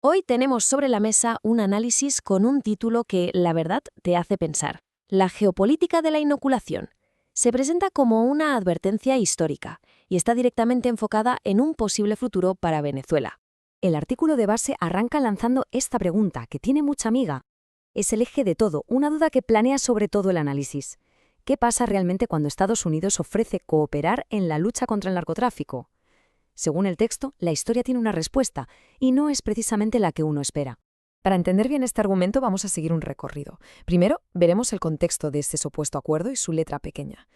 Hoy tenemos sobre la mesa un análisis con un título que, la verdad, te hace pensar. La geopolítica de la inoculación. Se presenta como una advertencia histórica y está directamente enfocada en un posible futuro para Venezuela. El artículo de base arranca lanzando esta pregunta, que tiene mucha miga. Es el eje de todo, una duda que planea sobre todo el análisis. ¿Qué pasa realmente cuando Estados Unidos ofrece cooperar en la lucha contra el narcotráfico? Según el texto, la historia tiene una respuesta, y no es precisamente la que uno espera. Para entender bien este argumento vamos a seguir un recorrido. Primero, veremos el contexto de este supuesto acuerdo y su letra pequeña.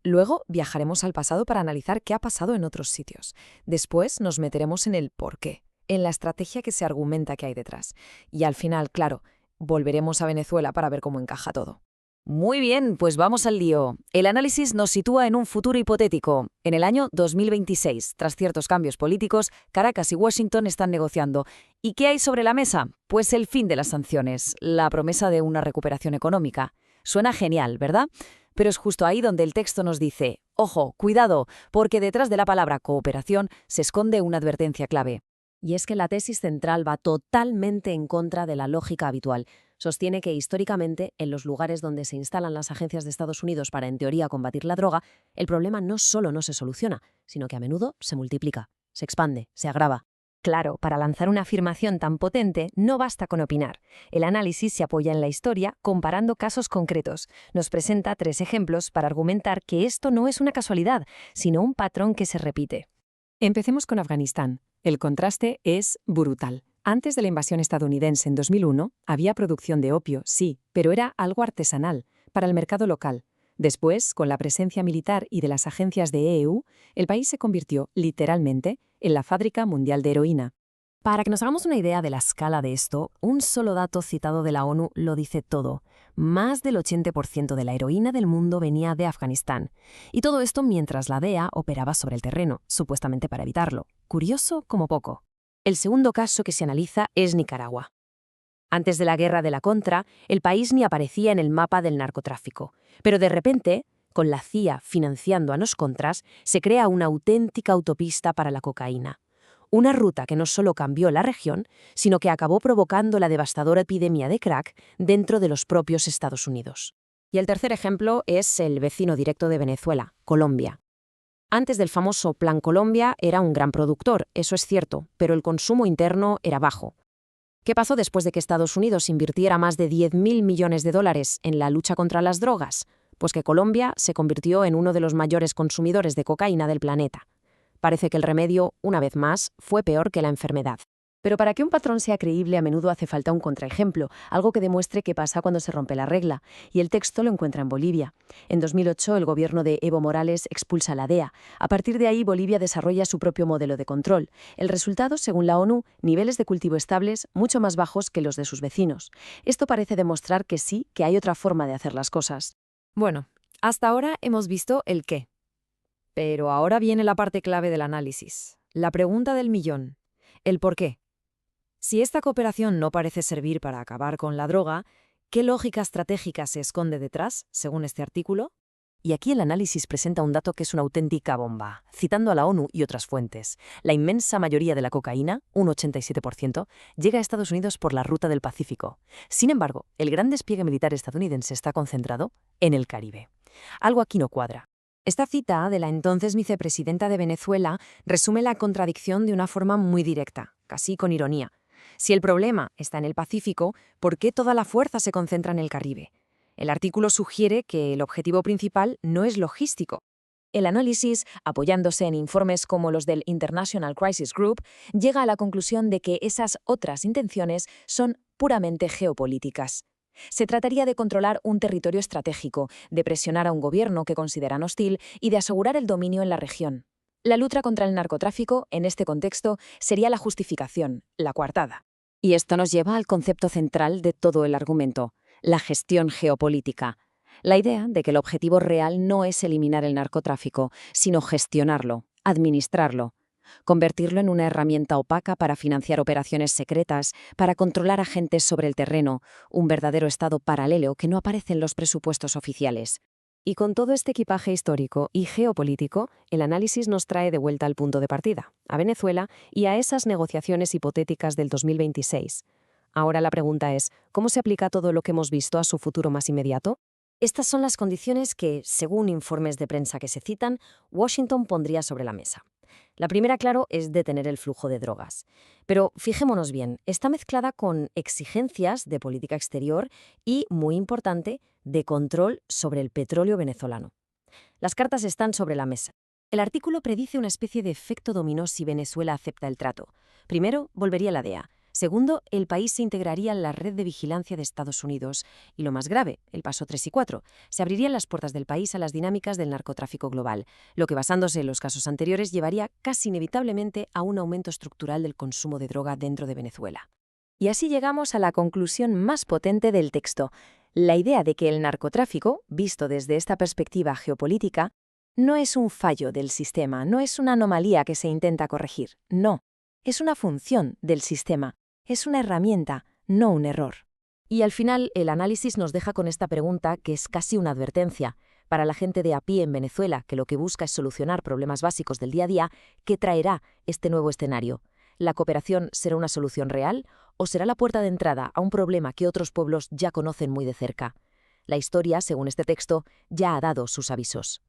Luego, viajaremos al pasado para analizar qué ha pasado en otros sitios. Después, nos meteremos en el por qué, en la estrategia que se argumenta que hay detrás. Y al final, claro, volveremos a Venezuela para ver cómo encaja todo. Muy bien, pues vamos al lío. El análisis nos sitúa en un futuro hipotético. En el año 2026, tras ciertos cambios políticos, Caracas y Washington están negociando. ¿Y qué hay sobre la mesa? Pues el fin de las sanciones, la promesa de una recuperación económica. Suena genial, ¿verdad? Pero es justo ahí donde el texto nos dice, ojo, cuidado, porque detrás de la palabra cooperación se esconde una advertencia clave. Y es que la tesis central va totalmente en contra de la lógica habitual. Sostiene que históricamente, en los lugares donde se instalan las agencias de Estados Unidos para, en teoría, combatir la droga, el problema no solo no se soluciona, sino que a menudo se multiplica, se expande, se agrava. Claro, para lanzar una afirmación tan potente no basta con opinar. El análisis se apoya en la historia comparando casos concretos. Nos presenta 3 ejemplos para argumentar que esto no es una casualidad, sino un patrón que se repite. Empecemos con Afganistán. El contraste es brutal. Antes de la invasión estadounidense en 2001, había producción de opio, sí, pero era algo artesanal, para el mercado local. Después, con la presencia militar y de las agencias de EU, el país se convirtió, literalmente, en la fábrica mundial de heroína. Para que nos hagamos una idea de la escala de esto, un solo dato citado de la ONU lo dice todo. Más del 80% de la heroína del mundo venía de Afganistán. Y todo esto mientras la DEA operaba sobre el terreno, supuestamente para evitarlo. Curioso como poco. El segundo caso que se analiza es Nicaragua. Antes de la guerra de la Contra, el país ni aparecía en el mapa del narcotráfico. Pero de repente, con la CIA financiando a los contras, se crea una auténtica autopista para la cocaína. Una ruta que no solo cambió la región, sino que acabó provocando la devastadora epidemia de crack dentro de los propios Estados Unidos. Y el tercer ejemplo es el vecino directo de Venezuela, Colombia. Antes del famoso Plan Colombia era un gran productor, eso es cierto, pero el consumo interno era bajo. ¿Qué pasó después de que Estados Unidos invirtiera más de 10.000 millones de dólares en la lucha contra las drogas? Pues que Colombia se convirtió en uno de los mayores consumidores de cocaína del planeta. Parece que el remedio, una vez más, fue peor que la enfermedad. Pero para que un patrón sea creíble, a menudo hace falta un contraejemplo, algo que demuestre qué pasa cuando se rompe la regla. Y el texto lo encuentra en Bolivia. En 2008, el gobierno de Evo Morales expulsa a la DEA. A partir de ahí, Bolivia desarrolla su propio modelo de control. El resultado, según la ONU, niveles de cultivo estables mucho más bajos que los de sus vecinos. Esto parece demostrar que sí, que hay otra forma de hacer las cosas. Bueno, hasta ahora hemos visto el qué. Pero ahora viene la parte clave del análisis, la pregunta del millón, el por qué. Si esta cooperación no parece servir para acabar con la droga, ¿qué lógica estratégica se esconde detrás, según este artículo? Y aquí el análisis presenta un dato que es una auténtica bomba, citando a la ONU y otras fuentes. La inmensa mayoría de la cocaína, un 87%, llega a Estados Unidos por la ruta del Pacífico. Sin embargo, el gran despliegue militar estadounidense está concentrado en el Caribe. Algo aquí no cuadra. Esta cita de la entonces vicepresidenta de Venezuela resume la contradicción de una forma muy directa, casi con ironía. Si el problema está en el Pacífico, ¿por qué toda la fuerza se concentra en el Caribe? El artículo sugiere que el objetivo principal no es logístico. El análisis, apoyándose en informes como los del International Crisis Group, llega a la conclusión de que esas otras intenciones son puramente geopolíticas. Se trataría de controlar un territorio estratégico, de presionar a un gobierno que consideran hostil y de asegurar el dominio en la región. La lucha contra el narcotráfico, en este contexto, sería la justificación, la coartada. Y esto nos lleva al concepto central de todo el argumento, la gestión geopolítica. La idea de que el objetivo real no es eliminar el narcotráfico, sino gestionarlo, administrarlo, convertirlo en una herramienta opaca para financiar operaciones secretas, para controlar agentes sobre el terreno, un verdadero estado paralelo que no aparece en los presupuestos oficiales. Y con todo este equipaje histórico y geopolítico, el análisis nos trae de vuelta al punto de partida, a Venezuela y a esas negociaciones hipotéticas del 2026. Ahora la pregunta es, ¿cómo se aplica todo lo que hemos visto a su futuro más inmediato? Estas son las condiciones que, según informes de prensa que se citan, Washington pondría sobre la mesa. La primera, claro, es detener el flujo de drogas. Pero fijémonos bien, está mezclada con exigencias de política exterior y, muy importante, de control sobre el petróleo venezolano. Las cartas están sobre la mesa. El artículo predice una especie de efecto dominó si Venezuela acepta el trato. Primero, volvería la DEA. Segundo, el país se integraría en la red de vigilancia de Estados Unidos. Y lo más grave, el paso 3 y 4, se abrirían las puertas del país a las dinámicas del narcotráfico global, lo que basándose en los casos anteriores llevaría casi inevitablemente a un aumento estructural del consumo de droga dentro de Venezuela. Y así llegamos a la conclusión más potente del texto, la idea de que el narcotráfico, visto desde esta perspectiva geopolítica, no es un fallo del sistema, no es una anomalía que se intenta corregir, no, es una función del sistema. Es una herramienta, no un error. Y al final, el análisis nos deja con esta pregunta que es casi una advertencia. Para la gente de a pie en Venezuela, que lo que busca es solucionar problemas básicos del día a día, ¿qué traerá este nuevo escenario? ¿La cooperación será una solución real o será la puerta de entrada a un problema que otros pueblos ya conocen muy de cerca? La historia, según este texto, ya ha dado sus avisos.